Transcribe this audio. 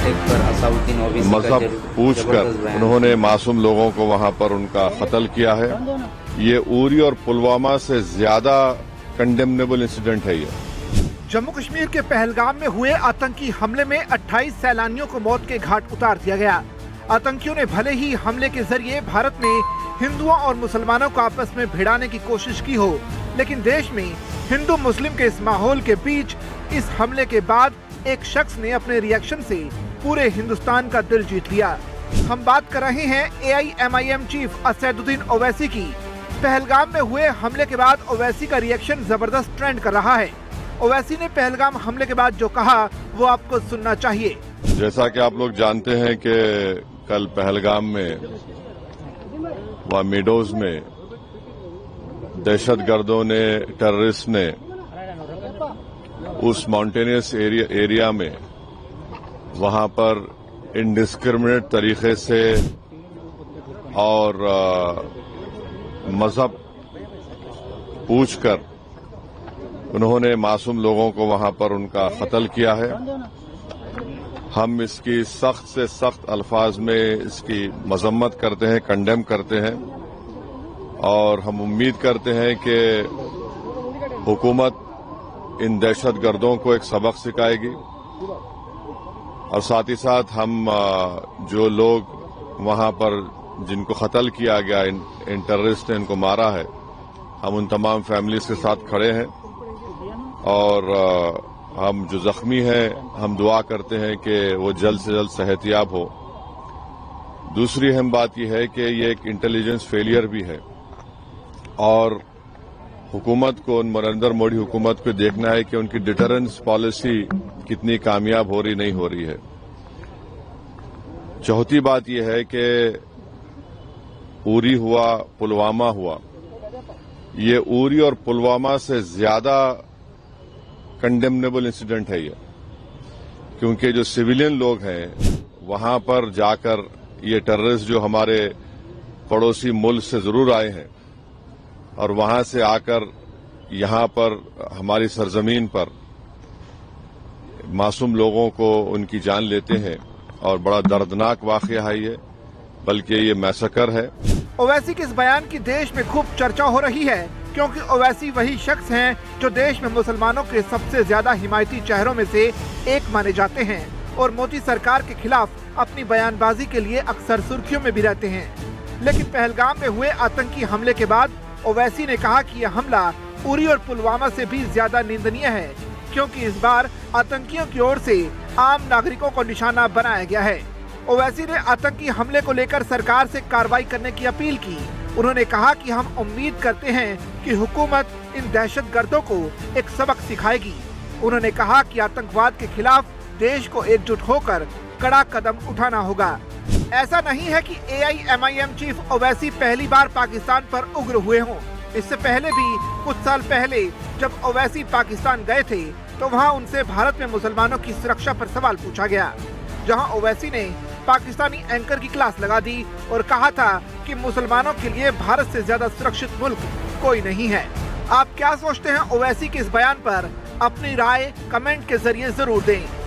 मजहब पूछकर उन्होंने मासूम लोगों को वहां पर उनका कत्ल किया है। ये उरी और पुलवामा से ज्यादा कंडेमनेबल इंसिडेंट है। ये जम्मू कश्मीर के पहलगाम में हुए आतंकी हमले में 28 सैलानियों को मौत के घाट उतार दिया गया। आतंकियों ने भले ही हमले के जरिए भारत में हिंदुओं और मुसलमानों को आपस में भिड़ाने की कोशिश की हो, लेकिन देश में हिंदू मुस्लिम के इस माहौल के बीच इस हमले के बाद एक शख्स ने अपने रिएक्शन से पूरे हिंदुस्तान का दिल जीत लिया। हम बात कर रहे हैं AIMIM चीफ असदुद्दीन ओवैसी की। पहलगाम में हुए हमले के बाद ओवैसी का रिएक्शन जबरदस्त ट्रेंड कर रहा है। ओवैसी ने पहलगाम हमले के बाद जो कहा वो आपको सुनना चाहिए। जैसा कि आप लोग जानते हैं कि कल पहलगाम में वहाँ मीडोज में दहशतगर्दों ने, टेररिस्ट ने उस माउंटेनियस एरिया में वहां पर इनडिस्क्रिमिनेट तरीके से और मजहब पूछकर उन्होंने मासूम लोगों को वहां पर उनका कत्ल किया है। हम इसकी सख्त से सख्त अल्फाज में इसकी मजम्मत करते हैं, कंडेम करते हैं और हम उम्मीद करते हैं कि हुकूमत इन दहशतगर्दों को एक सबक सिखाएगी और साथ ही साथ हम जो लोग वहां पर जिनको कत्ल किया गया, इन टेररिस्ट ने इनको मारा है, हम उन तमाम फैमिलीज के साथ खड़े हैं और हम जो जख्मी हैं हम दुआ करते हैं कि वो जल्द से जल्द सेहतियाब हो। दूसरी अहम बात यह है कि ये एक इंटेलिजेंस फेलियर भी है और हुकूमत को, नरेंद्र मोदी हुकूमत को देखना है कि उनकी डिटरेंस पॉलिसी कितनी कामयाब हो रही नहीं हो रही है। चौथी बात यह है कि उरी हुआ, पुलवामा हुआ, ये उरी और पुलवामा से ज्यादा कंडेमनेबल इंसिडेंट है ये, क्योंकि जो सिविलियन लोग हैं वहां पर जाकर ये टेररिस्ट जो हमारे पड़ोसी मुल्क से जरूर आए हैं और वहां से आकर यहां पर हमारी सरजमीन पर मासूम लोगों को उनकी जान लेते हैं और बड़ा दर्दनाक वाकया है ये, बल्कि ये मैसेकर है। ओवैसी के इस बयान की देश में खूब चर्चा हो रही है, क्योंकि ओवैसी वही शख्स हैं जो देश में मुसलमानों के सबसे ज्यादा हिमायती चेहरों में से एक माने जाते हैं और मोदी सरकार के खिलाफ अपनी बयानबाजी के लिए अक्सर सुर्खियों में भी रहते हैं। लेकिन पहलगाम में हुए आतंकी हमले के बाद ओवैसी ने कहा कि यह हमला उरी और पुलवामा से भी ज्यादा निंदनीय है, क्योंकि इस बार आतंकियों की ओर से आम नागरिकों को निशाना बनाया गया है। ओवैसी ने आतंकी हमले को लेकर सरकार से कार्रवाई करने की अपील की। उन्होंने कहा कि हम उम्मीद करते हैं कि हुकूमत इन दहशतगर्दों को एक सबक सिखाएगी। उन्होंने कहा कि आतंकवाद के खिलाफ देश को एकजुट होकर कड़ा कदम उठाना होगा। ऐसा नहीं है कि AIMIM चीफ ओवैसी पहली बार पाकिस्तान पर उग्र हुए हों। इससे पहले भी कुछ साल पहले जब ओवैसी पाकिस्तान गए थे तो वहां उनसे भारत में मुसलमानों की सुरक्षा पर सवाल पूछा गया, जहां ओवैसी ने पाकिस्तानी एंकर की क्लास लगा दी और कहा था कि मुसलमानों के लिए भारत से ज्यादा सुरक्षित मुल्क कोई नहीं है। आप क्या सोचते हैं ओवैसी के इस बयान पर? अपनी राय कमेंट के जरिए जरूर दें।